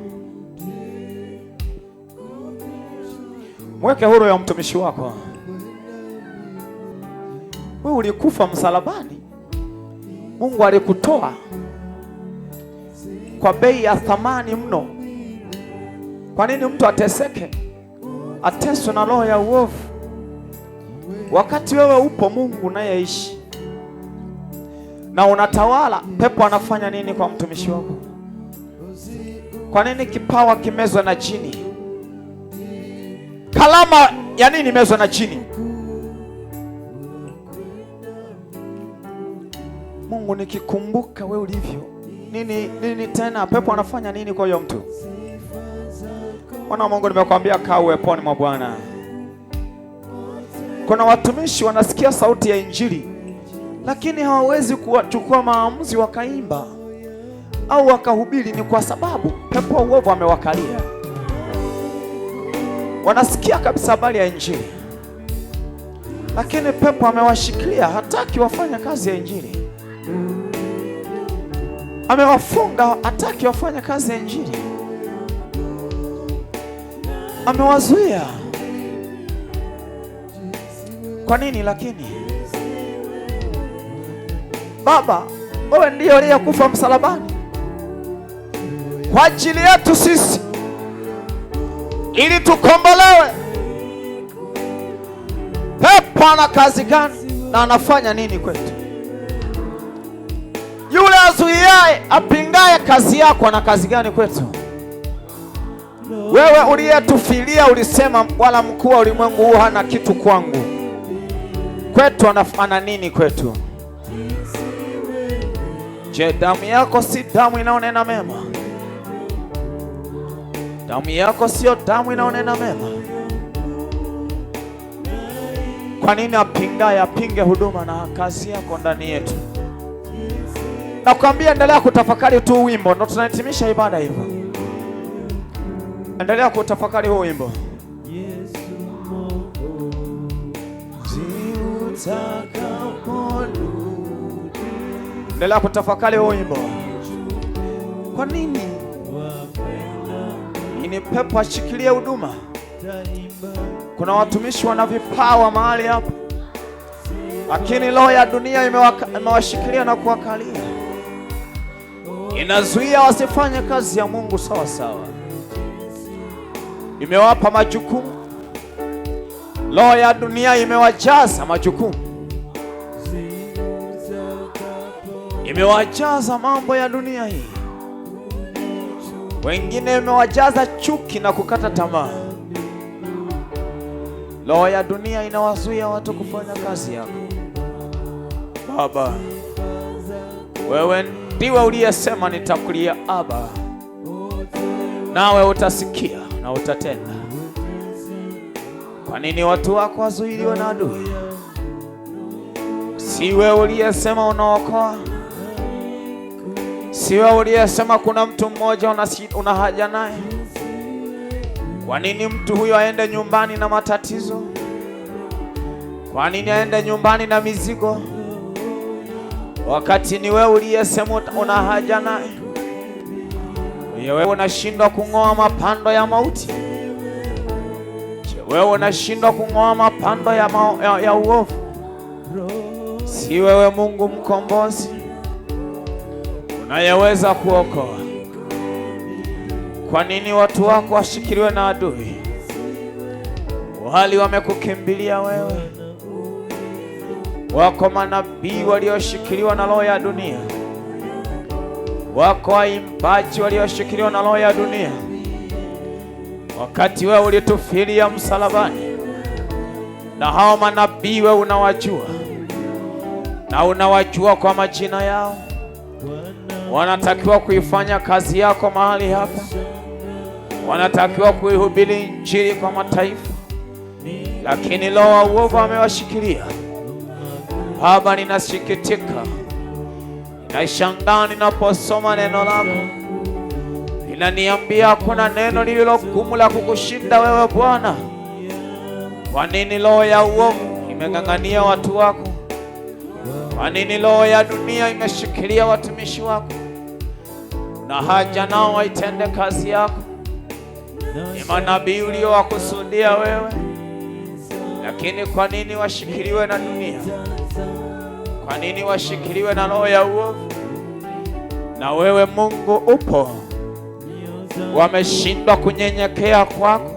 Mweke huru ya mtumishi wako. Wewe ulikufa msalabani. Mungu alikutoa kwa bei ya thamani mno. Kwa nini mtu ateseke, ateswe na roho ya uovu, wakati wewe upo Mungu unayeishi na unatawala? Pepo anafanya nini kwa mtumishi wako? Kwa nini kipawa kimezwa na jini? Kalama ya nini imezwa na jini? Mungu, nikikumbuka wewe ulivyo, nini tena? Pepo anafanya nini kwa hiyo mtu? Ona Mungu, nimekwambia kaa uweponi mwa Bwana. Kuna watumishi wanasikia sauti ya Injili, lakini hawawezi kuchukua maamuzi wakaimba au wakahubiri. Ni kwa sababu pepo wa uovu amewakalia. Wanasikia kabisa habari ya Injili, lakini pepo amewashikilia, hataki wafanye kazi ya Injili. Amewafunga, hataki wafanye kazi ya Injili. Amewazuia. Kwa nini? Lakini Baba, wewe ndiye uliyekufa msalabani kwa ajili yetu sisi, ili tukombolewe. Pepo ana kazi gani na anafanya nini kwetu? Yule azuiaye, apingaye kazi yako ana kazi gani kwetu? Wewe uliyetufilia ulisema, wala mkuu wa ulimwengu huu hana kitu kwangu. Kwetu ana nini kwetu? Je, damu yako si damu inaonena mema? Damu yako sio damu inaonena mema? Kwa nini apingaye apinge huduma na kazi yako ndani yetu? Nakwambia endelea kutafakari tu wimbo, ndo tunahitimisha ibada hivyo. Endelea kutafakari huo wimbo. Endelea kutafakari huo wimbo. Kwa nini? Ni pepo ashikilie huduma. Kuna watumishi wana vipawa mahali hapa, lakini roho ya dunia imewashikilia na kuwakalia. Inazuia wasifanye kazi ya Mungu sawa sawa. Imewapa majukumu. Roho ya dunia imewajaza majukumu. Imewajaza mambo ya dunia hii. Wengine imewajaza chuki na kukata tamaa. Roho ya dunia inawazuia watu kufanya kazi yako. Baba, wewe ndiwe uliyesema nitakulia Aba, nawe utasikia na utatenda. Kwa nini watu wako wazuiliwe na adui? Si wewe uliyesema unaokoa? Si wewe uliyesema kuna mtu mmoja una haja naye? Kwa nini mtu huyo aende nyumbani na matatizo? Kwa nini aende nyumbani na mizigo, wakati ni wewe uliyesema una haja naye? Wewe unashindwa kung'oa mapando ya mauti? Wewe unashindwa kung'oa mapando ya uovu? Si wewe Mungu mkombozi unayeweza kuokoa? Kwa nini watu wako washikiliwe na adui, wali wamekukimbilia wewe? Wako manabii walioshikiliwa na roho ya dunia, wako waimbaji walioshikiliwa na roho ya dunia. Wakati wewe ulitufilia msalabani, na hao manabii wewe unawajua, na unawajua kwa majina yao. Wanatakiwa kuifanya kazi yako mahali hapa, wanatakiwa kuihubiri injili kwa mataifa, lakini roho wa uovu amewashikilia. Baba, ninasikitika, ninashangaa ninaposoma neno lako. Linaniambia kuna neno lililo gumu la kukushinda wewe Bwana. Kwa nini roho ya uovu imeng'ang'ania watu wako? Kwa nini roho ya dunia imeshikilia watumishi wako? Na haja nao waitende kazi yako. Ni manabii uliowakusudia wewe, lakini kwa nini washikiliwe na dunia? Kwa nini washikiliwe na roho ya uovu? Na wewe Mungu upo. Wameshindwa kunyenyekea kwako,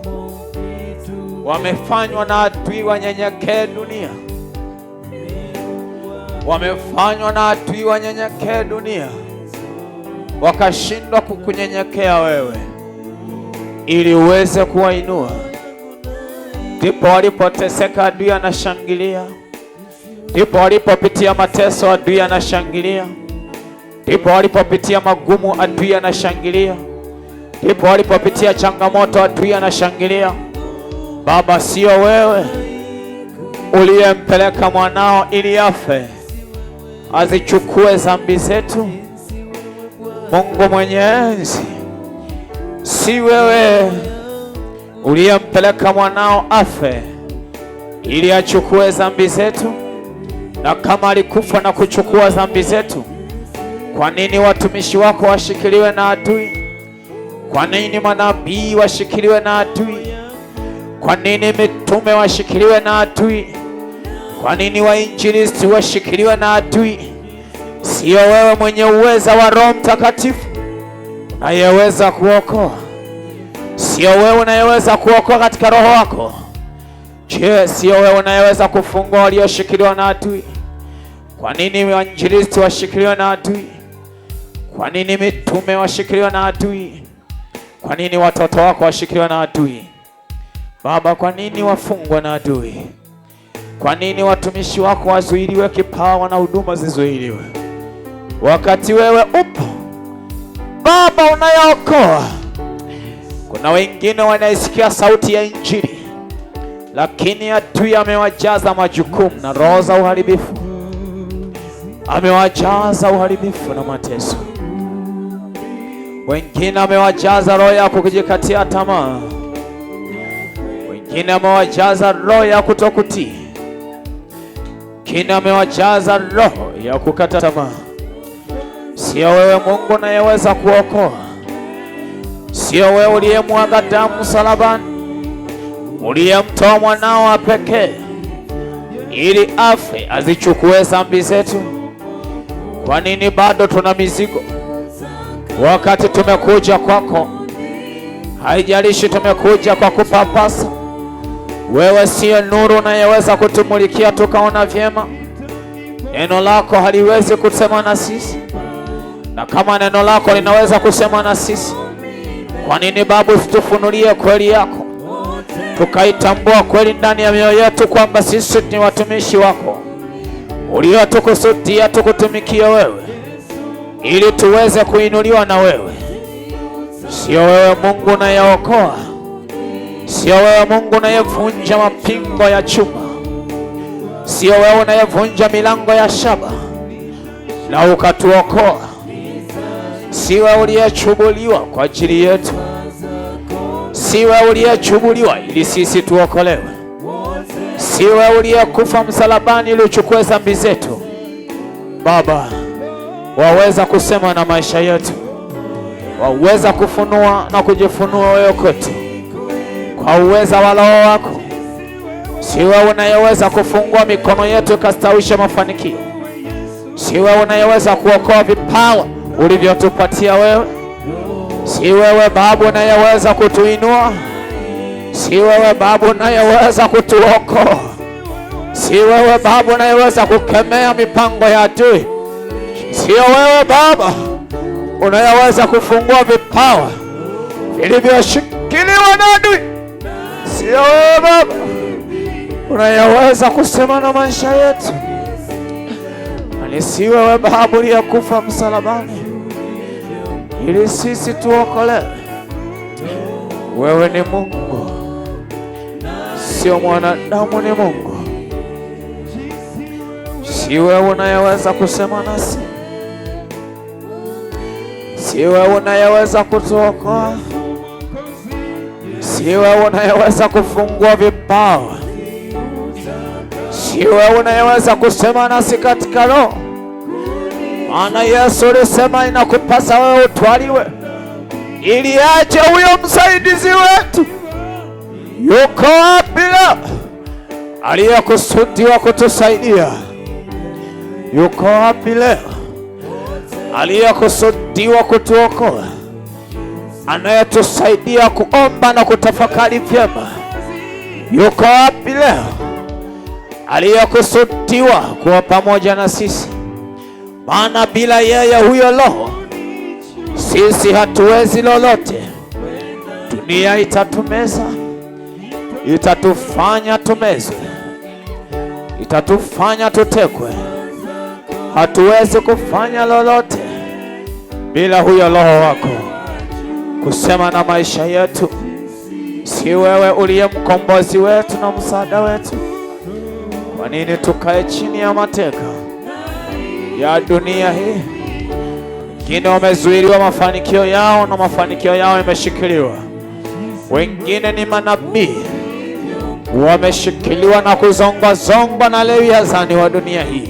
wamefanywa na adui wanyenyekee dunia, wamefanywa na adui wanyenyekee dunia, wakashindwa kukunyenyekea wewe ili uweze kuwainua. Ndipo walipoteseka adui anashangilia, ndipo walipopitia mateso adui anashangilia, ndipo walipopitia magumu adui anashangilia, ndipo walipopitia changamoto adui anashangilia. Baba, sio wewe uliyempeleka mwanao ili afe azichukue dhambi zetu? Mungu mwenye enzi, si wewe uliyempeleka mwanao afe ili achukue dhambi zetu? Na kama alikufa na kuchukua dhambi zetu, kwa nini watumishi wako washikiliwe na adui? Kwa nini manabii washikiliwe na adui? Kwa nini mitume washikiliwe na adui? Kwa nini wainjilisti washikiliwe na adui? Sio wewe mwenye uweza wa Roho Mtakatifu unayeweza kuokoa? Sio wewe unayeweza kuokoa katika roho wako? Je, sio wewe unayeweza kufungua walioshikiliwa na adui? Kwa nini wainjilisti washikiliwe na adui? Kwa nini mitume washikiliwe na adui? Kwa nini watoto wako washikiliwe na adui? Baba, kwa nini wafungwa na adui? Kwa nini watumishi wako wazuiliwe kipawa na huduma zizuiliwe, wakati wewe upo Baba unayeokoa? Kuna wengine wanaisikia sauti ya injili, lakini adui amewajaza majukumu na roho za uharibifu, amewajaza uharibifu na mateso. Wengine amewajaza roho ya kujikatia tamaa, wengine amewajaza roho ya kutokutii, wengine amewajaza roho ya kukata tamaa. Sio wewe Mungu unayeweza kuokoa? Sio wewe uliyemwaga damu msalabani, uliyemtoa mwanao wa pekee ili afe azichukue dhambi zetu? Kwa nini bado tuna mizigo wakati tumekuja kwako? Haijalishi tumekuja kwa kupapasa, wewe sio nuru unayeweza kutumulikia tukaona vyema. Neno lako haliwezi kusema na sisi, na kama neno lako linaweza kusema na sisi, Kwa nini Baba usitufunulie kweli yako, tukaitambua kweli ndani ya mioyo yetu kwamba sisi ni watumishi wako uliotukusudia tukutumikia wewe, ili tuweze kuinuliwa na wewe. Sio wewe Mungu unayeokoa, sio wewe Mungu unayevunja mapingo ya chuma, sio wewe unayevunja milango ya shaba na ukatuokoa. Si wewe uliyechubuliwa kwa ajili yetu, si wewe uliyechubuliwa ili sisi tuokolewe, si wewe uliyekufa msalabani ili uchukue dhambi zetu. Baba, waweza kusema na maisha yetu, waweza kufunua na kujifunua wewe kwetu kwa uweza wa Roho wako. Si wewe unayeweza kufungua mikono yetu ikastawisha mafanikio, si wewe unayeweza kuokoa vipawa ulivyotupatia wewe, si wewe Baba unayeweza kutuinua, si wewe Baba unayeweza kutuokoa, si wewe Baba unayeweza kukemea mipango ya adui, sio wewe Baba unayeweza kufungua vipawa vilivyoshikiliwa na adui, sio wewe Baba unayeweza kusema na maisha yetu, bali si wewe Baba uliyekufa msalabani ili sisi tuokolewe. Wewe ni Mungu, sio mwanadamu, ni Mungu. Si wewe unayeweza kusema nasi, si wewe unayeweza kutuokoa, si wewe unayeweza kufungua vipawa, si wewe unayeweza kusema nasi katika roho. Maana Yesu alisema inakupasa wewe utwaliwe ili aje huyo msaidizi wetu. Yuko wapi leo aliyekusudiwa kutusaidia? Yuko wapi leo aliyekusudiwa kutuokoa, anayetusaidia kuomba na kutafakari vyema? Yuko wapi leo aliyekusudiwa kuwa pamoja na sisi? Maana bila yeye huyo Roho sisi hatuwezi lolote. Dunia itatumeza, itatufanya tumezwe, itatufanya tutekwe. Hatuwezi kufanya lolote bila huyo Roho wako kusema na maisha yetu. Si wewe uliye mkombozi wetu na msaada wetu? Kwa nini tukae chini ya mateka ya dunia hii? Wengine wamezuiliwa mafanikio yao na mafanikio yao yameshikiliwa. Wengine ni manabii wameshikiliwa na kuzongwa na lewiazani wa dunia hii.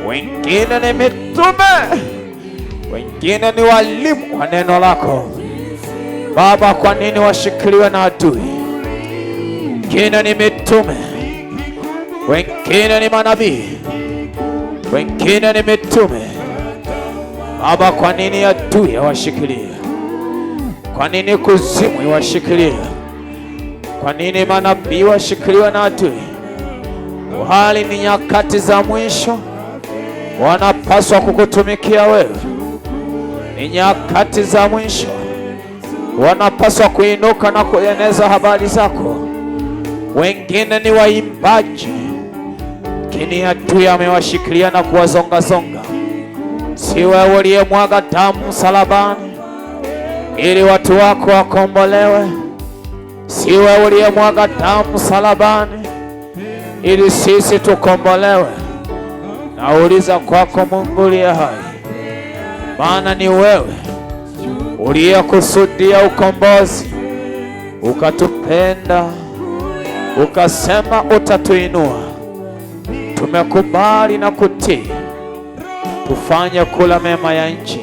Wengine ni mitume, wengine ni walimu wa neno lako. Baba, kwa nini washikiliwe na adui? Wengine ni mitume, wengine ni manabii, wengine ni mitume. Baba, kwa nini adui awashikilie? Kwa nini kuzimu iwashikilie? Kwa nini manabii washikiliwe na adui? Hali ni nyakati za mwisho, wanapaswa kukutumikia wewe. Ni nyakati za mwisho, wanapaswa kuinuka na kueneza habari zako. Wengine ni waimbaji, lakini adui amewashikilia na kuwazongazonga. Si wewe uliyemwaga damu msalabani ili watu wako wakombolewe? Si wewe uliyemwaga damu msalabani ili sisi tukombolewe? Nauliza kwako Mungu uliye hai, maana ni wewe uliyekusudia ukombozi, ukatupenda, ukasema utatuinua. Tumekubali na kutii, tufanye kula mema ya nchi.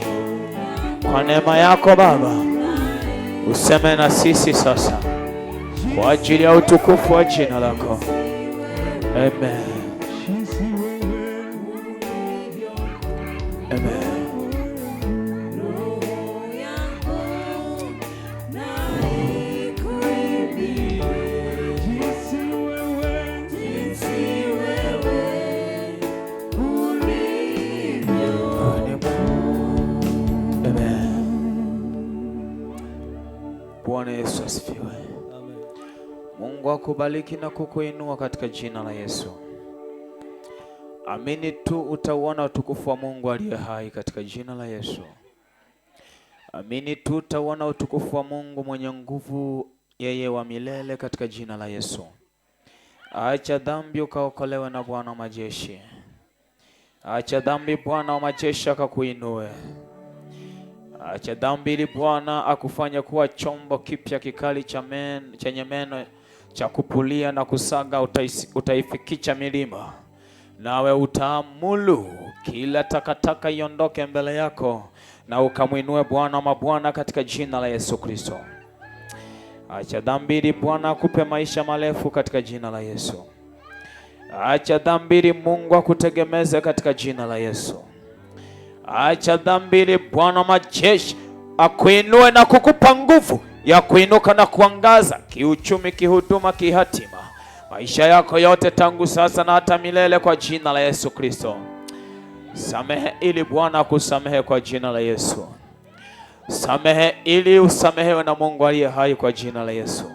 Kwa neema yako Baba, useme na sisi sasa, kwa ajili ya utukufu wa jina lako. Amen. Amen. Bwana Yesu asifiwe. Amen. Mungu akubariki na kukuinua katika jina la Yesu. Amini tu utauona utukufu wa Mungu aliye hai katika jina la Yesu. Amini tu utauona utukufu wa Mungu mwenye nguvu, yeye wa milele katika jina la Yesu. Acha dhambi ukaokolewe na Bwana wa majeshi. Acha dhambi Bwana wa majeshi akakuinue. Acha dhambi ili Bwana akufanya kuwa chombo kipya kikali chenye meno cha kupulia na kusaga, utaifikicha milima. Nawe utaamulu kila takataka iondoke mbele yako, na ukamwinue Bwana wa mabwana katika jina la Yesu Kristo. Acha dhambi ili Bwana akupe maisha marefu katika jina la Yesu. Acha dhambi ili Mungu akutegemeze katika jina la Yesu. Acha dhambi ili Bwana wa majeshi akuinue na kukupa nguvu ya kuinuka na kuangaza kiuchumi, kihuduma, kihatima, maisha yako yote tangu sasa na hata milele kwa jina la Yesu Kristo. Samehe ili Bwana akusamehe kwa jina la Yesu. Samehe ili usamehewe na Mungu aliye hai kwa jina la Yesu.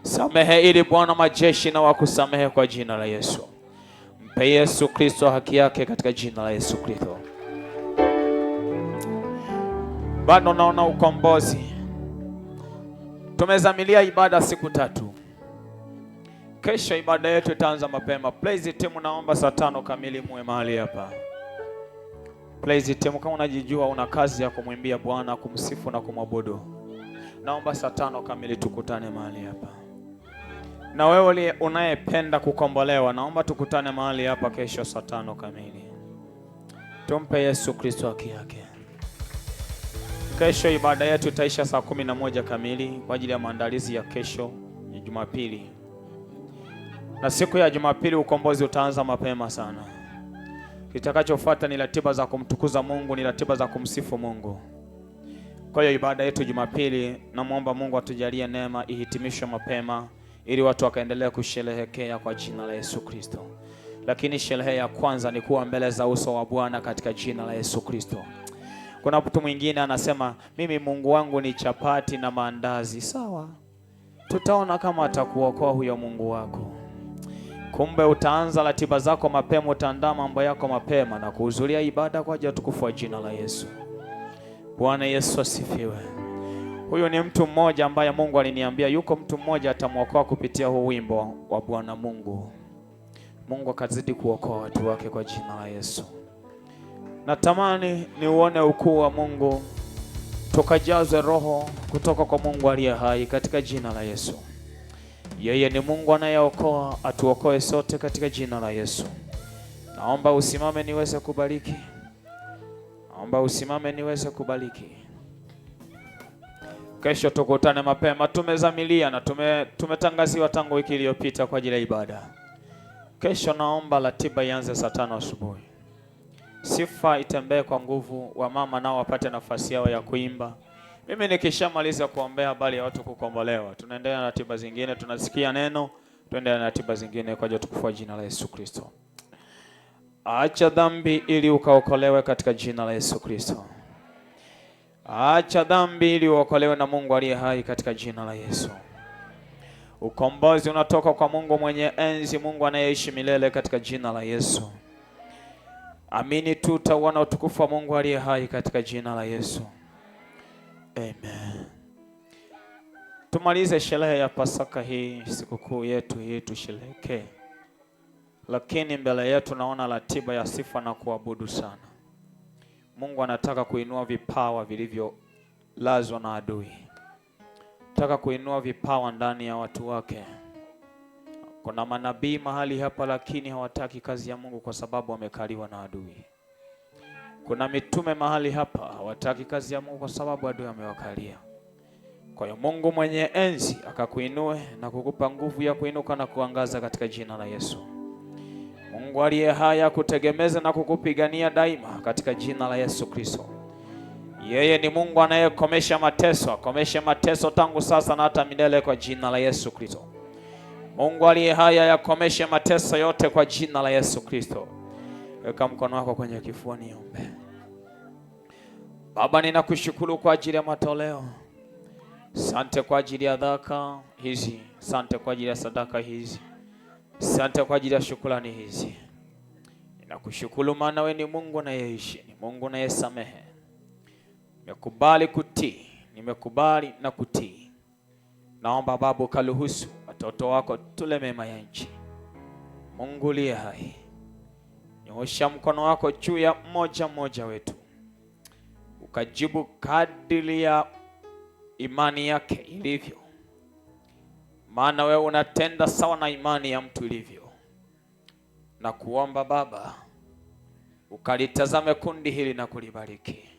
Samehe ili Bwana majeshi na wakusamehe kwa jina la Yesu. Mpe Yesu Kristo haki yake katika jina la Yesu Kristo. Bado naona ukombozi. Tumezamilia ibada siku 3. Kesho ibada yetu itaanza mapema. Praise team, naomba saa 5 kamili muwe mahali hapa. Praise team, kama unajijua una kazi ya kumwimbia Bwana, kumsifu na kumwabudu, naomba saa 5 kamili tukutane mahali hapa. Na wewe unayependa kukombolewa, naomba tukutane mahali hapa kesho saa 5 kamili. Tumpe Yesu Kristo haki yake. Kesho ibada yetu itaisha saa 11 kamili kwa ajili ya maandalizi ya kesho ya Jumapili. Na siku ya Jumapili ukombozi utaanza mapema sana. Kitakachofuata ni ratiba za kumtukuza Mungu, ni ratiba za kumsifu Mungu. Kwa hiyo ibada yetu Jumapili, namuomba Mungu atujalie neema ihitimishwe mapema ili watu wakaendelea kusherehekea kwa jina la Yesu Kristo. Lakini sherehe ya kwanza ni kuwa mbele za uso wa Bwana katika jina la Yesu Kristo. Kuna mtu mwingine anasema mimi Mungu wangu ni chapati na maandazi. Sawa, tutaona kama atakuokoa huyo Mungu wako. Kumbe utaanza ratiba zako mapema, utaandaa mambo yako mapema na kuhudhuria ibada kwa ajili ya utukufu wa jina la Yesu. Bwana Yesu asifiwe. Huyu ni mtu mmoja ambaye Mungu aliniambia yuko mtu mmoja atamwokoa kupitia huu wimbo wa Bwana Mungu. Mungu akazidi kuokoa watu wake kwa jina la Yesu. Natamani niuone ukuu wa Mungu, tukajazwe roho kutoka kwa Mungu aliye hai katika jina la Yesu. Yeye ni Mungu anayeokoa, atuokoe sote katika jina la Yesu. Naomba usimame niweze kubariki. Naomba usimame niweze kubariki. Kesho tukutane mapema. Tumezamilia na tumetangaziwa tangu wiki iliyopita kwa ajili ya ibada. Kesho naomba ratiba ianze saa 5 asubuhi. Sifa itembee kwa nguvu, wamama nao wapate nafasi yao ya kuimba. Mimi nikishamaliza kuombea habari ya watu kukombolewa, tunaendelea na ratiba zingine, tunasikia neno, tuendelea na ratiba zingine kwa ajili ya utukufu wa jina la Yesu Kristo. Acha dhambi ili ukaokolewe katika jina la Yesu Kristo. Acha dhambi ili uokolewe na Mungu aliye hai katika jina la Yesu. Ukombozi unatoka kwa Mungu mwenye enzi, Mungu anayeishi milele katika jina la Yesu. Amini tu utaona utukufu wa Mungu aliye hai katika jina la Yesu. Amen. Tumalize sherehe ya Pasaka hii, sikukuu yetu hii tusherehekee. Lakini mbele yetu naona ratiba ya sifa na kuabudu sana. Mungu anataka kuinua vipawa vilivyolazwa na adui. Anataka kuinua vipawa ndani ya watu wake. Kuna manabii mahali hapa lakini hawataki kazi ya Mungu kwa sababu wamekaliwa na adui. Kuna mitume mahali hapa hawataki kazi ya Mungu kwa sababu adui amewakalia. Kwa hiyo Mungu mwenye enzi akakuinue na kukupa nguvu ya kuinuka na kuangaza katika jina la Yesu. Mungu aliye hai akutegemeze na kukupigania daima katika jina la Yesu Kristo. Yeye ni Mungu anayekomesha mateso, akomeshe mateso tangu sasa na hata milele kwa jina la Yesu Kristo. Mungu aliye hai yakomeshe mateso yote kwa jina la Yesu Kristo. Weka mkono wako kwenye kifua niombe. Baba, ninakushukuru kwa ajili ya matoleo. Asante kwa ajili ya dhaka hizi. Asante kwa ajili ya sadaka hizi. Asante kwa ajili ya shukrani hizi. Ninakushukuru maana wewe ni Mungu anayeishi, ni Mungu anayesamehe. Nimekubali kutii, nimekubali na kutii. Naomba Baba ukaruhusu watoto wako tule mema ya nchi. Mungu aliye hai, nyosha mkono wako juu ya mmoja mmoja wetu, ukajibu kadiri ya imani yake ilivyo, maana wewe unatenda sawa na imani ya mtu ilivyo. Na kuomba Baba ukalitazame kundi hili na kulibariki,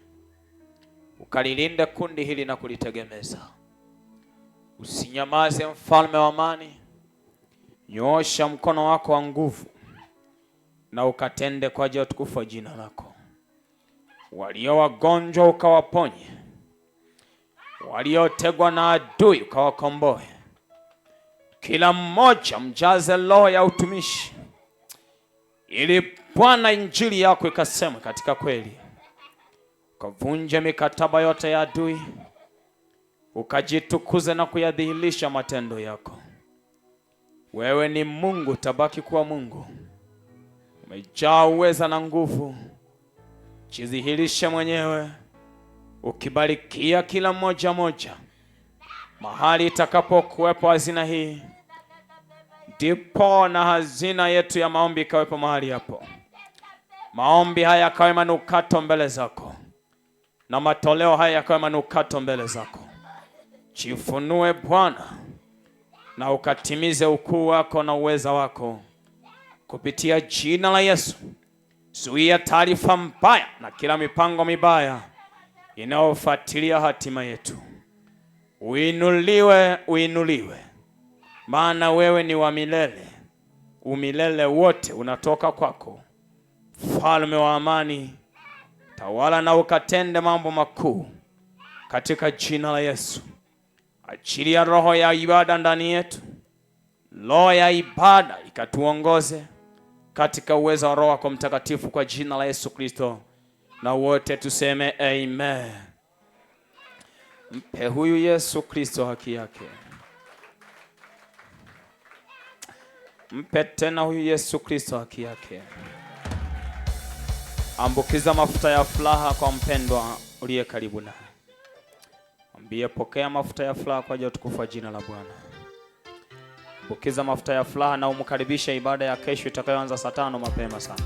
ukalilinde kundi hili na kulitegemeza. Usinyamaze mfalme wa amani, nyosha mkono wako wa nguvu na ukatende kwa ajili ya utukufu wa jina lako. Walio wagonjwa ukawaponye, waliotegwa na adui ukawakomboe. Kila mmoja mjaze roho ya utumishi, ili Bwana injili yako ikasemwe katika kweli. Ukavunje mikataba yote ya adui, ukajitukuze na kuyadhihirisha matendo yako. Wewe ni Mungu, tabaki kuwa Mungu. Umejaa uweza na nguvu. Jidhihirishe mwenyewe, ukibarikia kila mmoja moja. Mahali itakapokuwepo hazina hii, ndipo na hazina yetu ya maombi ikawepo mahali hapo. Maombi haya yakawe manukato mbele zako, na matoleo haya yakawe manukato mbele zako. Jifunue Bwana, na ukatimize ukuu wako na uweza wako kupitia jina la Yesu. Zuia taarifa mbaya na kila mipango mibaya inayofuatilia hatima yetu. Uinuliwe, uinuliwe, maana wewe ni wa milele. Umilele wote unatoka kwako. Mfalme wa amani, tawala na ukatende mambo makuu katika jina la Yesu. Achilia roho ya ibada ndani yetu. Roho ya ibada ikatuongoze katika uwezo wa Roho wako Mtakatifu kwa jina la Yesu Kristo. Na wote tuseme amen. Mpe huyu Yesu Kristo haki yake. Mpe tena huyu Yesu Kristo haki yake. Ambukiza mafuta ya furaha kwa mpendwa uliye karibu naye. Mwambie pokea mafuta ya furaha kwa ajili ya utukufu wa jina la Bwana. Ambukiza mafuta ya furaha na umkaribishe ibada ya kesho itakayoanza saa 5 mapema sana.